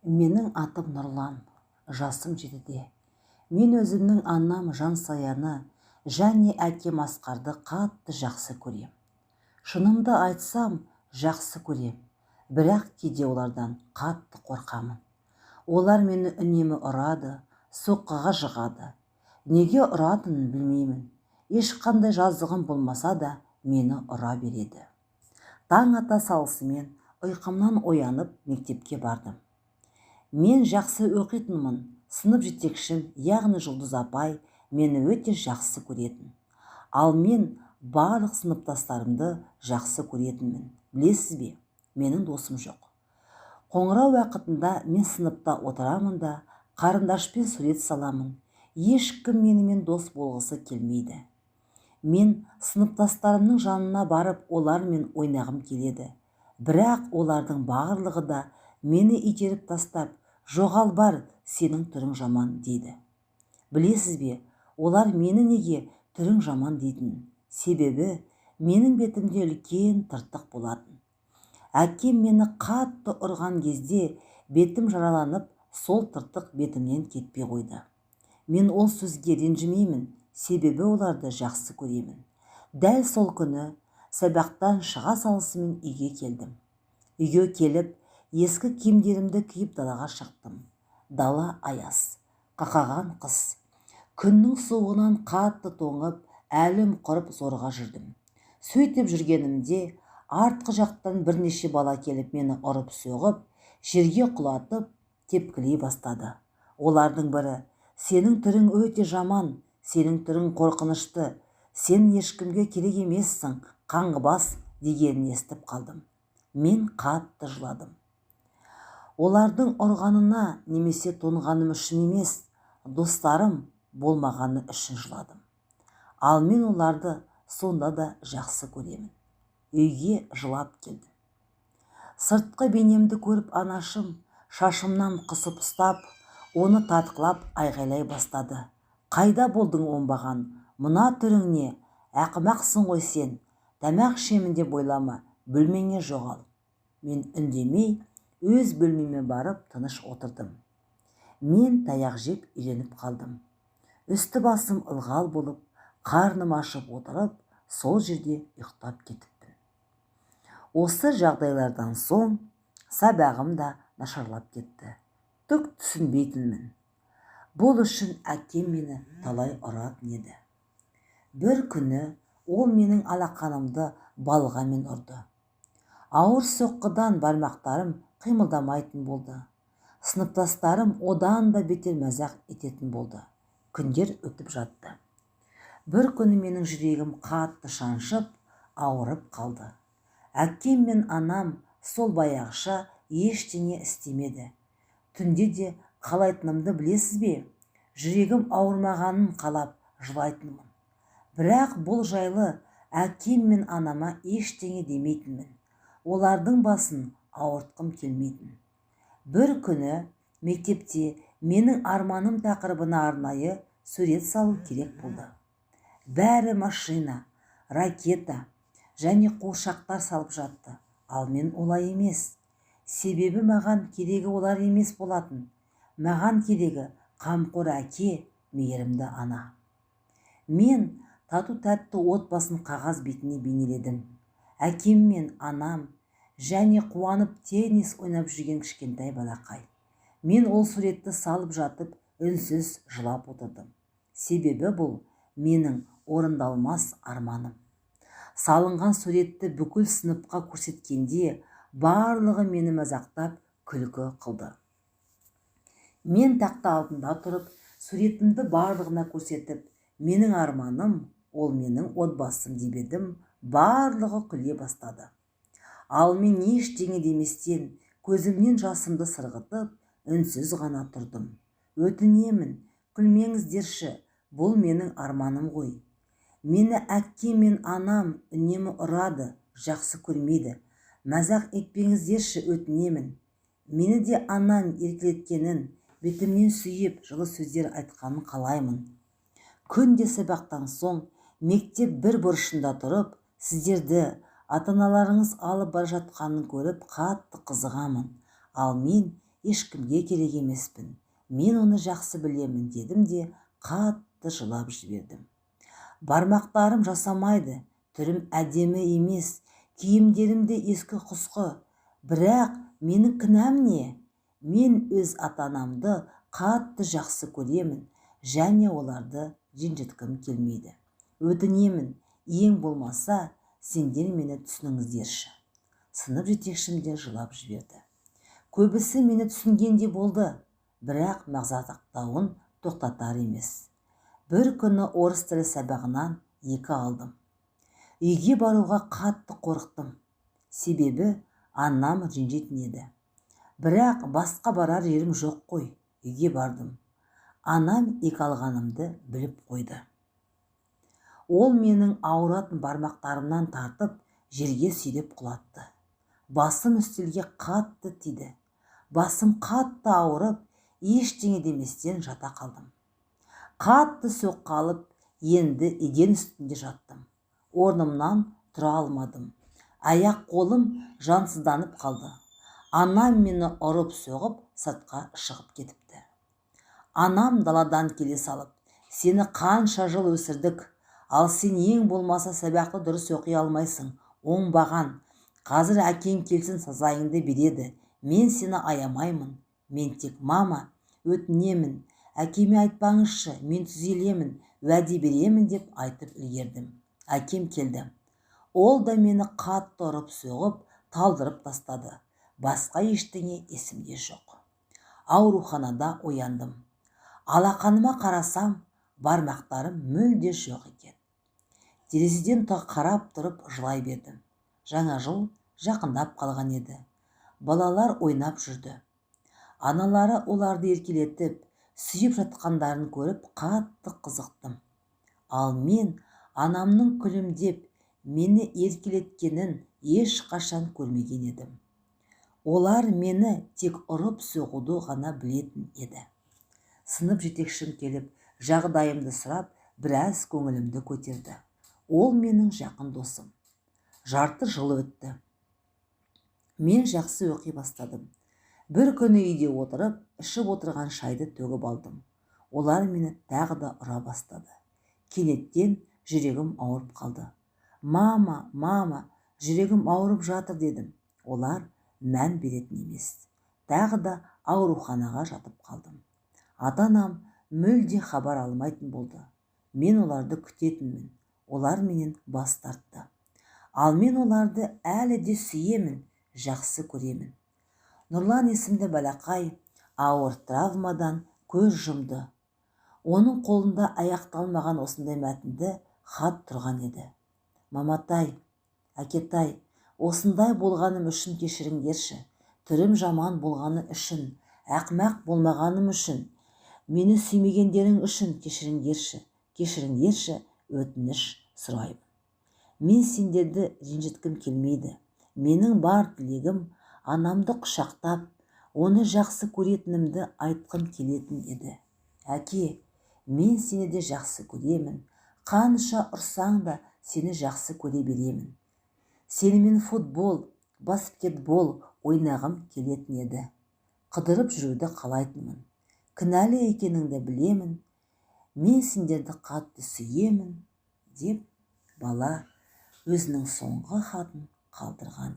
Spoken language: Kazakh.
Менің атым Нұрлан, жасым 7-де. Мен өзімнің анам Жансаяны және әкем Асқарды қатты жақсы көрем. Шынымды айтсам, жақсы көрем, бірақ кейде олардан қатты қорқамын. Олар мені үнемі ұрады, соққыға жығады. Неге ұратынын білмеймін. Ешқандай жазығым болмаса да мені ұра береді. Таң ата салысымен ұйқымнан оянып мектепке бардым. Мен жақсы оқитынмын. Сынып жетекшім, яғни Жұлдыз апай, мені өте жақсы көретін. Ал мен барлық сыныптастарымды жақсы көретінмін. Білесіз бе, менің досым жоқ. Қоңырау уақытында мен сыныпта отырамын да, қарындашпен сурет саламын. Ешкім менімен дос болғысы келмейді. Мен сыныптастарымның жанына барып, олармен ойнағым келеді. Бірақ олардың барлығы да мені итеріп тастап, жоғал бар, сенің түрің жаман дейді. Білесіз бе, олар мені неге түрің жаман дейтін? Себебі менің бетімде үлкен тыртық болатын. Әкем мені қатты ұрған кезде бетім жараланып, сол тыртық бетімнен кетпей қойды. Мен ол сөзге ренжімеймін, себебі оларды жақсы көремін. Дәл сол күні сабақтан шыға салысымен үйге келдім. Үйге келіп, ескі киімдерімді киіп далаға шықтым. Дала аяз, қақаған қыс. Күннің суығынан қатты тоңып, әлім құрып зорға жүрдім. Сөйтіп жүргенімде артқы жақтан бірнеше бала келіп мені ұрып соғып, жерге құлатып, тепкілей бастады. Олардың бірі: сенің түрің өте жаман, сенің түрің қорқынышты, сен ешкімге керек емессің, қаңғыбас дегенін естіп қалдым. Мен қатты жыладым. Олардың ұрғанына немесе тоңғаным үшін емес, достарым болмағаны үшін жыладым. Ал мен оларды сонда да жақсы көремін. Үйге жылап келдім. Сыртқы бейнемді көріп анашым шашымнан қысып ұстап, оны татқылап айғайлай бастады. Қайда болдың оңбаған? Мына түрің не? Ақымақсың ғой сен. Тамақ ішемін деп ойлама, бөлмеңе жоғал. Мен үндемей, өз бөлмеме барып тыныш отырдым. Мен таяқ жеп үйреніп қалдым. Үсті басым ылғал болып, қарным ашып отырып, сол жерде ұйықтап кетіппін. Осы жағдайлардан соң сабағым да нашарлап кетті. Түк түсінбейтінмін. Бұл үшін әкем мені талай ұратын еді. Бір күні ол менің алақанымды балғамен ұрды. Ауыр соққыдан бармақтарым қимылдамайтын болды. Сыныптастарым одан да бетер мазақ ететін болды. Күндер өтіп жатты. Бір күні менің жүрегім қатты шаншып, ауырып қалды. Әкем мен анам сол баяғыша ештеңе істемеді. Түнде де қалайтынымды білесіз бе? Жүрегім ауырмағанын қалап жылайтынмын. Бірақ бұл жайлы әкем мен анама ештеңе демейтінмін. Олардың басын ауыртқым келмейтін. Бір күні мектепте менің арманым тақырыбына арнайы сурет салу керек болды. Бәрі машина, ракета және қуыршақтар салып жатты. Ал мен олай емес. Себебі маған керегі олар емес болатын. Маған керегі қамқор әке, мейірімді ана. Мен тату-тәтті отбасын қағаз бетіне бейнеледім. Әкем мен анам және қуанып теннис ойнап жүрген кішкентай балақай. Мен ол суретті салып жатып, үнсіз жылап отырдым. Себебі бұл менің орындалмас арманым. Салынған суретті бүкіл сыныпқа көрсеткенде барлығы мені мазақтап күлкі қылды. Мен тақта алдында тұрып, суретімді барлығына көрсетіп, менің арманым, ол менің отбасым деп едім, барлығы күле бастады. Ал мен ештеңе деместен, көзімнен жасымды сырғытып, үнсіз ғана тұрдым. Өтінемін, күлмеңіздерші, бұл менің арманым ғой. Мені әкем мен анам үнемі ұрады, жақсы көрмейді. Мазақ етпеңіздерші, өтінемін. Мені де анам еркелеткенін, бетімнен сүйіп, жылы сөздер айтқанын қалаймын. Күнде сабақтан соң мектеп бір бұрышында тұрып, сіздерді, ата-аналарыңыз алып бара жатқанын көріп қатты қызығамын. Ал мен ешкімге керек емеспін. Мен оны жақсы білемін дедім де қатты жылап жібердім. Бармақтарым жасамайды, түрім әдемі емес, киімдерімде ескі құсқы. Бірақ менің кінәм не? Мен өз ата-анамды қатты жақсы көремін және оларды ренжіткім келмейді. Өтінемін, ең болмаса сендер мені түсініңіздерші. Сынып жетекшім де жылап жіберді. Көбісі мені түсінгенде болды, бірақ мазақтауын тоқтатар емес. Бір күні орыс тілі сабағынан 2 алдым. Үйге баруға қатты қорықтым. Себебі анам ренжитін еді. Бірақ басқа барар жерім жоқ қой. Үйге бардым. Анам 2 алғанымды біліп қойды. Ол менің ауыратын бармақтарымнан тартып, жерге сүйреп құлатты. Басым үстелге қатты тиді. Басым қатты ауырып, ештеңе деместен жата қалдым. Қатты соққы алып, енді еден үстінде жаттым. Орнымнан тұра алмадым. Аяқ қолым жансызданып қалды. Анам мені ұрып соғып, сыртқа шығып кетіпті. Анам даладан келе салып, сені қанша жыл өсірдік, ал сен ең болмаса сабақты дұрыс оқи алмайсың, оңбаған. Қазір әкең келсін сазайыңды береді. Мен сені аямаймын. Мен тек мама, өтінемін. Әкеме айтпаңызшы, мен түзелемін, уәде беремін деп айтып үлгердім. Әкем келді. Ол да мені қатты ұрып соғып, талдырып тастады. Басқа ештеңе есімде жоқ. Ауруханада ояндым. Алақаныма қарасам, бармақтарым мүлде жоқ екен. Терезеден қарап тұрып жылай бердім. Жаңа жыл жақындап қалған еді. Балалар ойнап жүрді. Аналары оларды еркелетіп, сүйіп жатқандарын көріп қатты қызықтым. Ал мен анамның күлімдеп, мені еркелеткенін ешқашан көрмеген едім. Олар мені тек ұрып соғуды ғана білетін еді. Сынып жетекшім келіп, жағдайымды сұрап, біраз көңілімді көтерді. Ол менің жақын досым. Жарты жыл өтті. Мен жақсы оқи бастадым. Бір күні үйде отырып, ішіп отырған шайды төгіп алдым. Олар мені тағы да ұра бастады. Кенеттен жүрегім ауырып қалды. Мама, жүрегім ауырып жатыр дедім. Олар мән беретін емес. Тағы да ауруханаға жатып қалдым. Ата-анам мүлде хабар алмайтын болды. Мен оларды күтетінмін. Олар менен бас тартты. Ал мен оларды әлі де сүйемін, жақсы көремін. Нұрлан есімді балақай ауыр травмадан көз жұмды. Оның қолында аяқталмаған осындай мәтінді хат тұрған еді. Маматай, әкетай, осындай болғаным үшін кешіріңдерші. Түрім жаман болғаны үшін, ақмақ болмағаным үшін, мені сүймегендерің үшін кешіріңдерші, өтініш сұраймын. Мен сендерді ренжіткім келмейді. Менің бар тілегім анамды құшақтап, оны жақсы көретінімді айтқым келетін еді. Әке, мен сені де жақсы көремін. Қанша ұрсаң да сені жақсы көре беремін. Сенімен футбол, баскетбол ойнағым келетін еді. Қыдырып жүруді қалайтынмын. Кінәлі екеніңді білемін. Мен сендерді қатты сүйемін, деп бала өзінің соңғы хатын қалдырған